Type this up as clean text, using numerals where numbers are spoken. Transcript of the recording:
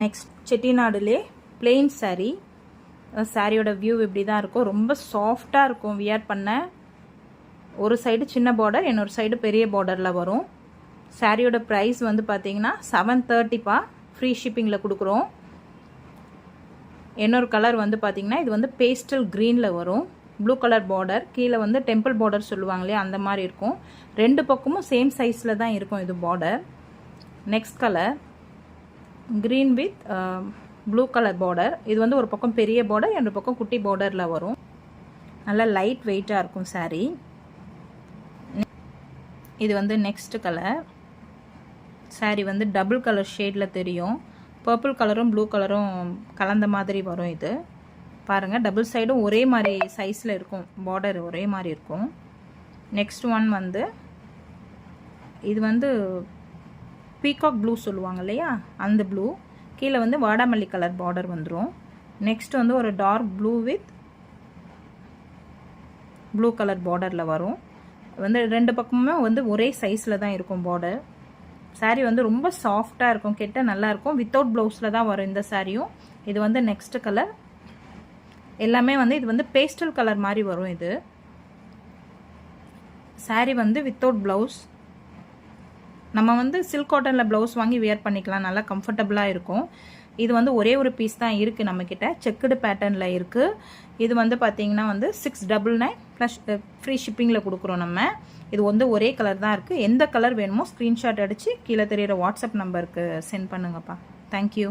Next செட்டிநாடுலே plain saree. சாரியோட view இப்படி தான் இருக்கும். ரொம்ப சாஃப்டாக இருக்கும் வியர் பண்ண. ஒரு சைடு சின்ன பார்டர், இன்னொரு சைடு பெரிய பார்டரில் வரும். சாரியோட ப்ரைஸ் வந்து பார்த்தீங்கன்னா 730 ஃப்ரீ ஷிப்பிங்கில் கொடுக்குறோம். இன்னொரு கலர் வந்து பார்த்தீங்கன்னா இது வந்து பேஸ்டல் க்ரீனில் வரும். ப்ளூ கலர் பார்டர், கீழே வந்து டெம்பிள் பார்டர் சொல்லுவாங்க இல்லையா, அந்த மாதிரி இருக்கும். ரெண்டு பக்கமும் சேம் சைஸில் தான் இருக்கும் இது border. Next colour green with blue colour border. இது வந்து ஒரு பக்கம் பெரிய பார்டர், இன்னொரு பக்கம் குட்டி பார்டரில் வரும். நல்லா லைட் வெயிட்டாக இருக்கும் saree. இது வந்து நெக்ஸ்ட் கலர். saree வந்து டபுள் கலர் ஷேடில் தெரியும். பர்பிள் கலரும் ப்ளூ கலரும் கலந்த மாதிரி வரும். இது பாருங்கள், டபுள் சைடும் ஒரே மாதிரி சைஸில் இருக்கும், பார்டர் ஒரே மாதிரி இருக்கும். நெக்ஸ்ட் ஒன் வந்து இது வந்து பீகாக் ப்ளூ சொல்லுவாங்க இல்லையா, அந்த ப்ளூ. கீழே வந்து வாடாமல்லி கலர் பார்டர் வந்துடும். நெக்ஸ்ட் வந்து ஒரு dark blue with blue colour பார்டரில் வரும். வந்து ரெண்டு பக்கமுமே வந்து ஒரே சைஸில் தான் இருக்கும் பார்டர். saree வந்து ரொம்ப சாஃப்டாக இருக்கும், கெட்ட நல்லா இருக்கும். வித்தவுட் ப்ளவுஸில் தான் வரும் இந்த சாரியும். இது வந்து நெக்ஸ்ட் கலர். எல்லாமே வந்து இது வந்து பேஸ்டல் கலர் மாதிரி வரும். இது saree வந்து வித்தவுட் ப்ளவுஸ். நம்ம வந்து சில்க் காட்டனில் ப்ளவுஸ் வாங்கி வியர் பண்ணிக்கலாம், நல்லா கம்ஃபர்டபுளாக இருக்கும். இது வந்து ஒரே ஒரு பீஸ் தான் இருக்குது நம்மக்கிட்ட, செக்குடு பேட்டர்னில் இருக்குது. இது வந்து பார்த்திங்கன்னா வந்து 699 ப்ளஸ் ஃப்ரீ ஷிப்பிங்கில் கொடுக்குறோம் நம்ம. இது வந்து ஒரே கலர் தான் இருக்குது. எந்த கலர் வேணுமோ ஸ்க்ரீன்ஷாட் அடித்து கீழே தெரியிற வாட்ஸ்அப் நம்பருக்கு சென்ட் பண்ணுங்கப்பா. தேங்க்யூ.